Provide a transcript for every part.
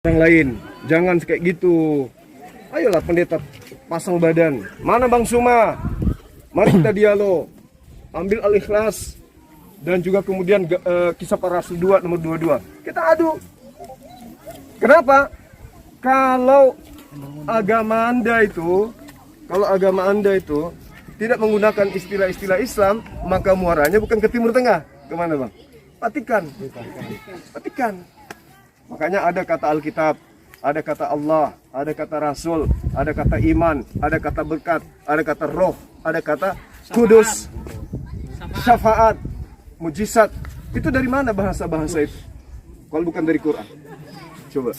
orang lain. Jangan kayak gitu. Ayolah pendeta pasang badan. Mana Bang Suma? Mari kita dialog. Ambil Al-Ikhlas dan juga kemudian Kisah Para Rasul 2 nomor 22. Kita adu. Kenapa? Kalau agama Anda itu tidak menggunakan istilah-istilah Islam, maka muaranya bukan ke Timur Tengah. Kemana Bang? Vatikan. Makanya ada kata Alkitab, ada kata Allah, ada kata Rasul, ada kata iman, ada kata berkat, ada kata roh, ada kata kudus, syafaat, mujizat. Itu dari mana bahasa-bahasa itu? Kalau bukan dari Quran. Coba,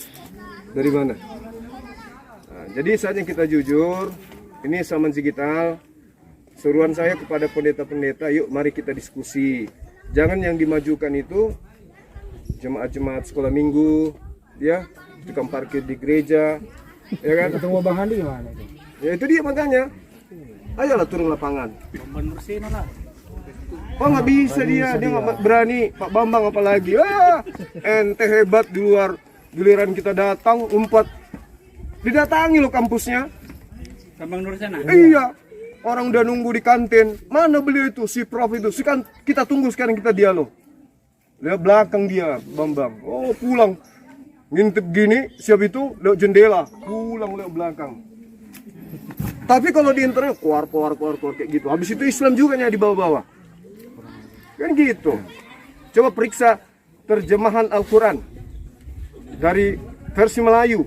dari mana? Nah, jadi saatnya kita jujur. Ini Saman Digital. Seruan saya kepada pendeta-pendeta, yuk mari kita diskusi. Jangan yang dimajukan itu jemaat-jemaat sekolah minggu, ya, tukang parkir di gereja, ya kan? Ketemu Bang Andi gimana itu? Ya itu dia makanya. Ayolah turun lapangan. Oh nggak bisa dia nggak berani. Pak Bambang apalagi, ente hebat di luar, giliran kita datang umpat, didatangi lo kampusnya. Bambang Nursena. Iya, orang udah nunggu di kantin. Mana beliau itu, si Prof itu? Sekarang kita tunggu, sekarang kita dialog. Lihat belakang dia, Bambang. Oh pulang, ngintip gini, siap itu lewat jendela, pulang lewat belakang. Tapi kalau di internet keluar kayak gitu. Habis itu Islam juga nya di bawah-bawah. Kan gitu. Coba periksa terjemahan Al-Quran dari versi Melayu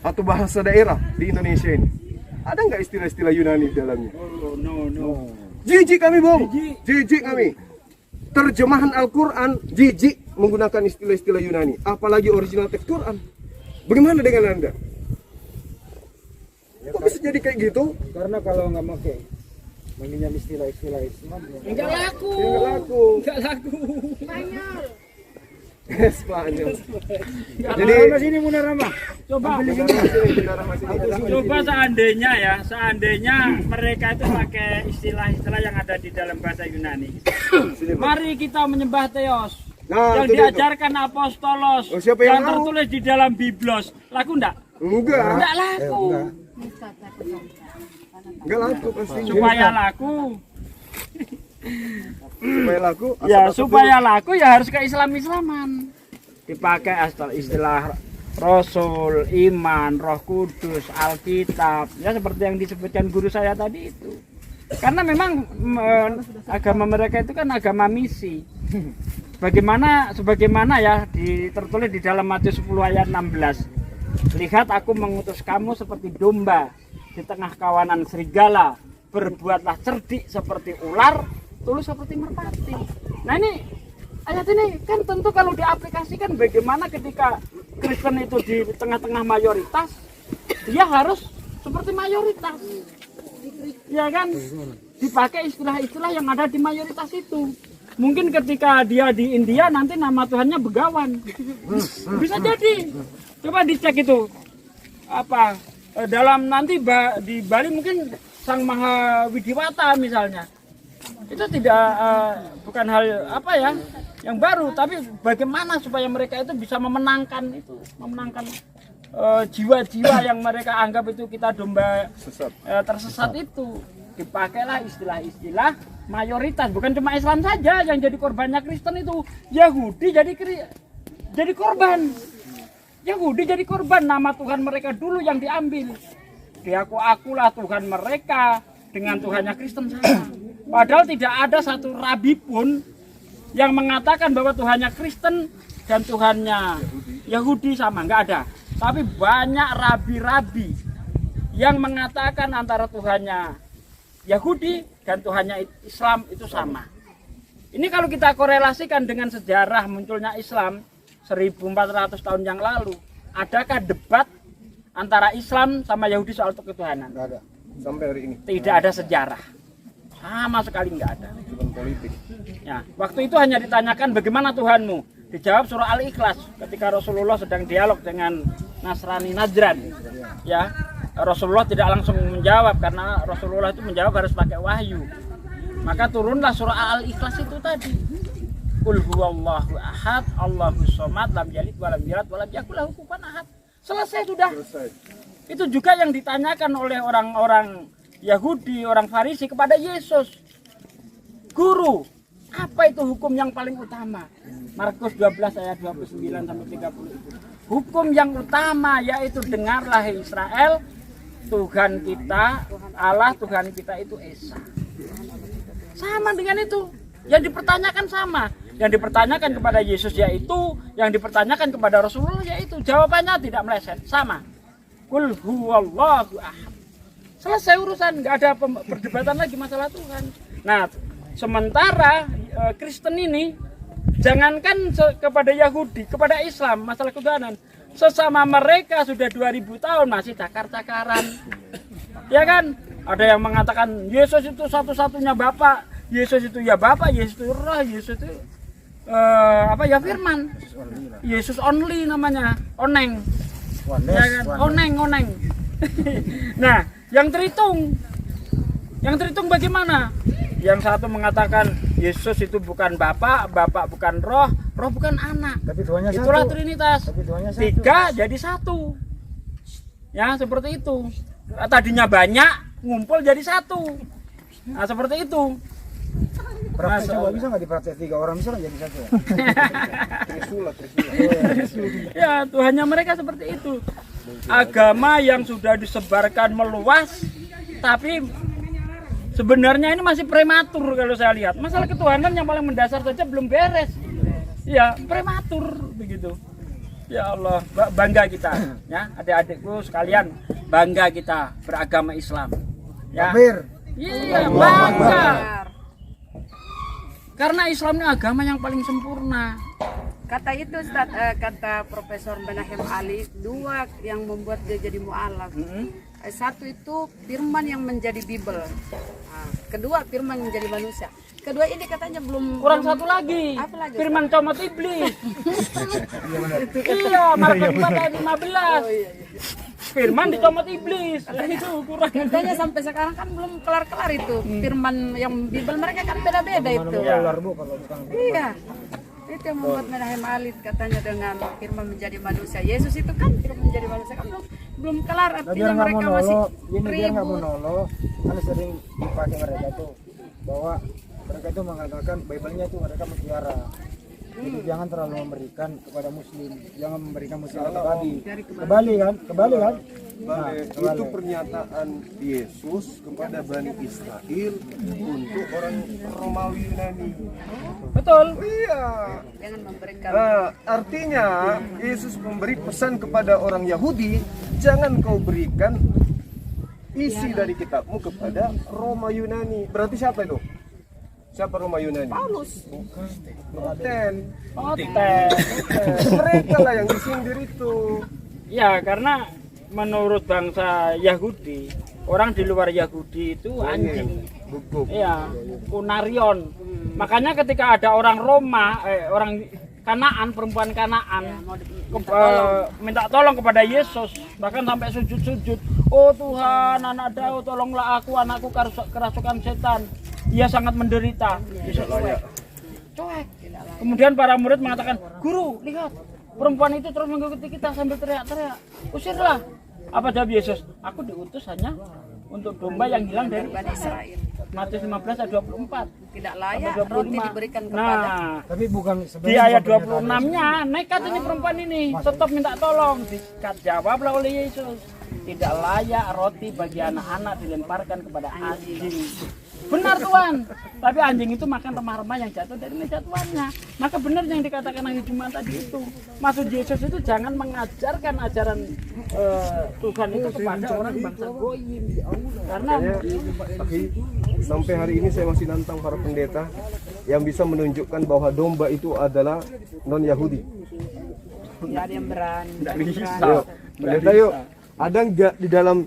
atau bahasa daerah di Indonesia ini. Ada nggak istilah-istilah Yunani di dalamnya? Oh, no. Jijik kami, Bang. Jijik kami. Terjemahan Al-Quran jijik menggunakan istilah-istilah Yunani, apalagi original teks Quran. Bagaimana dengan Anda? Kok bisa jadi kayak gitu? Karena kalau nggak pakai menginjam istilah-istilah Islam, Enggak laku. Spanyol. jadi sini Bunda Rama. Coba seandainya mereka itu pakai istilah-istilah yang ada di dalam bahasa Yunani. Mari kita menyembah Theos. Yang diajarkan Apostolos, yang tertulis di dalam Biblos. Laku enggak? Enggak Laku. Enggak laku pasti. Supaya laku. Supaya laku Ya harus ke Islam-Islaman. Dipakai istilah Rasul, iman, Roh Kudus, Alkitab. Ya seperti yang disebutkan guru saya tadi itu. Karena memang agama mereka itu kan agama misi. Sebagaimana ya tertulis di dalam Matius 10 ayat 16. Lihat aku mengutus kamu seperti domba di tengah kawanan serigala. Berbuatlah cerdik seperti ular, tulus seperti merpati. Nah ini ayat ini kan tentu kalau diaplikasikan bagaimana ketika Kristen itu di tengah-tengah mayoritas, dia harus seperti mayoritas. Ya kan? Dipakai istilah-istilah yang ada di mayoritas itu. Mungkin ketika dia di India nanti nama Tuhannya Begawan. Bisa jadi. Coba dicek itu. Dalam nanti di Bali mungkin Sang Maha Widiwata misalnya. Itu tidak bukan hal yang baru, tapi bagaimana supaya mereka itu bisa memenangkan jiwa-jiwa yang mereka anggap itu kita domba tersesat itu. Dipakailah istilah-istilah mayoritas, bukan cuma Islam saja yang jadi korbannya Kristen itu. Yahudi jadi korban. Yahudi jadi korban, nama Tuhan mereka dulu yang diambil. Diaku-akulah Tuhan mereka dengan Tuhannya Kristen sama. Padahal tidak ada satu rabi pun yang mengatakan bahwa Tuhannya Kristen dan Tuhannya Yahudi sama, nggak ada. Tapi banyak rabi-rabi yang mengatakan antara Tuhannya Yahudi dan Tuhannya Islam itu sama. Ini kalau kita korelasikan dengan sejarah munculnya Islam 1400 tahun yang lalu, adakah debat antara Islam sama Yahudi soal ketuhanan? Nggak ada. Sampai hari ini. Tidak ada sejarah. Sama sekali nggak ada. Cuma politik. Ya, waktu itu hanya ditanyakan bagaimana Tuhanmu. Dijawab surah Al-Ikhlas ketika Rasulullah sedang dialog dengan Nasrani Najran. Ya, Rasulullah tidak langsung menjawab karena Rasulullah itu menjawab harus pakai wahyu. Maka turunlah surah Al-Ikhlas itu tadi. Qul huwallahu ahad, Allahus samad, lam yalid walam yulad walam yakul lahu kufuwan ahad. Selesai sudah. Itu juga yang ditanyakan oleh orang-orang Yahudi, orang Farisi kepada Yesus. Guru, apa itu hukum yang paling utama? Markus 12 ayat 29 sampai 30. Hukum yang utama yaitu dengarlah Israel, Tuhan kita, Allah Tuhan kita itu Esa. Sama dengan itu. Yang dipertanyakan sama. Yang dipertanyakan kepada Yesus yaitu, yang dipertanyakan kepada Rasulullah yaitu. Jawabannya tidak meleset, sama. Qul huwallahu ahad. Selesai urusan, nggak ada perdebatan lagi masalah Tuhan. Nah, sementara Kristen ini jangankan kepada Yahudi, kepada Islam masalah ketuhanan, sesama mereka sudah 2000 tahun masih cakar-cakaran. Ya kan? Ada yang mengatakan Yesus itu satu-satunya Bapa, Yesus itu ya Bapa, Yesus itu Roh, Yesus itu ya Firman. Yesus only namanya, oneng. Ya kan? Oneng. Nah, yang terhitung bagaimana? Yang satu mengatakan Yesus itu bukan Bapa, Bapa bukan Roh, Roh bukan Anak. Tapi Tuhannya Itulah satu. Trinitas. Tapi Tuhannya satu. 3 jadi 1. Ya, seperti itu. Tadinya banyak, ngumpul jadi 1. Nah, seperti itu. Praktek coba bisa nggak dipraktek 3 orang bisa nggak jadi satu ya? Trisula. Ya, Tuhannya mereka seperti itu. Agama yang sudah disebarkan meluas, tapi sebenarnya ini masih prematur kalau saya lihat. Masalah ketuhanan yang paling mendasar saja belum beres. Ya, prematur begitu. Ya Allah, bangga kita, ya adik-adikku sekalian, bangga kita beragama Islam. Ya. Kafir. Iya, bangga. Karena Islam ini agama yang paling sempurna. Kata itu Ustaz, kata Profesor Menahem Ali, 2 yang membuat dia jadi mu'alaf. Satu itu firman yang menjadi Bible. Nah, kedua firman yang menjadi manusia. Kedua ini katanya belum Kurang satu lagi. Apa lagi, Firman comot iblis. Iya, Markus 4 ayat 15. Firman dicomot iblis. Itu kurang. Katanya sampai sekarang kan belum kelar-kelar itu. Firman yang Bible mereka kan beda-beda itu. Ular bu kalau bukan. Iya. Itu yang membuat Menahem Ali katanya dengan firman menjadi manusia. Yesus itu kan firman menjadi manusia kan belum kelar, Nah, artinya biar nggak mereka mau masih nolo, ini biar nggak mau ribut. nolo, kan sering dipakai mereka tuh bahwa mereka itu mengatakan Bible-nya itu mereka mutiara. Jadi jangan terlalu memberikan kepada Muslim, jangan memberikan Muslim pribadi. Kembali kan? Nah, Itu pernyataan Yesus kepada Bani Israel untuk orang Romawi Yunani. Betul. Iya. Jangan memberikan Artinya Yesus memberi pesan kepada orang Yahudi, jangan kau berikan isi dari kitabmu kepada Roma Yunani. Berarti siapa itu? Siapa Roma Yunani? Paulus. Oten. Oten. Mereka lah yang disindir itu. Ya, karena menurut bangsa Yahudi, orang di luar Yahudi itu anjing. Guguk. Iya, kunarion. Makanya ketika ada orang Roma, orang Kanaan, perempuan Kanaan minta tolong kepada Yesus, bahkan sampai sujud-sujud. Oh Tuhan, anak Daud, tolonglah aku, anakku kerasukan setan. Ia sangat menderita. Yesus cuek. Kemudian para murid mengatakan, Guru, lihat, perempuan itu terus mengikuti kita sambil teriak-teriak. Usirlah. Apa jawab Yesus? Aku diutus hanya untuk domba yang hilang dari Bani Israel. Matius 15 ayat 24. Tidak layak Sampai 25. roti diberikan kepada Nah, tapi bukan di sebenarnya ayat bukan pernyataan 26-nya nekat ini perempuan ini, tetap minta tolong. Dikat jawablah oleh Yesus, tidak layak roti bagi anak-anak dilemparkan kepada anjing. Benar Tuhan, tapi anjing itu makan remah-remah yang jatuh dari meja tuannya. Maka benar yang dikatakan hari Jumat tadi itu. Maksud Yesus itu jangan mengajarkan ajaran Tuhan itu kepada orang bangsa goyim. Karena Sampai hari ini saya masih nantang para pendeta yang bisa menunjukkan bahwa domba itu adalah non Yahudi. tidak ada yang berani. tidak bisa. Yuk, pendeta yuk. Ada nggak di dalam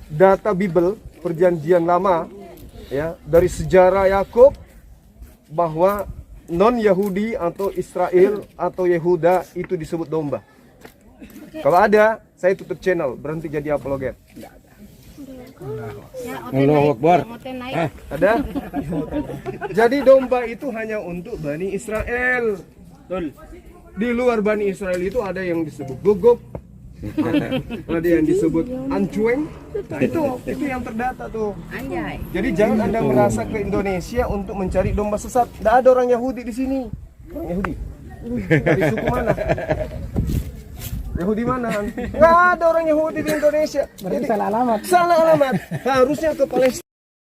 data Bible Perjanjian Lama, ya, dari sejarah Yakub bahwa non Yahudi atau Israel atau Yehuda itu disebut domba? Kalau ada, saya tutup channel, berhenti jadi apologet. Allahu Akbar. Ada? Jadi domba itu hanya untuk Bani Israel. Betul. Di luar Bani Israel itu ada yang disebut guguk, ada yang disebut ancueng. Nah, itu yang terdata tuh. Anjay. Jadi jangan Anda merasa ke Indonesia untuk mencari domba sesat. Tidak ada orang Yahudi di sini. Orang Yahudi? Dari suku mana? Yahudi mana? Nggak ada orang Yahudi di Indonesia. Jadi salah alamat. Salah alamat. Harusnya ke Palestina.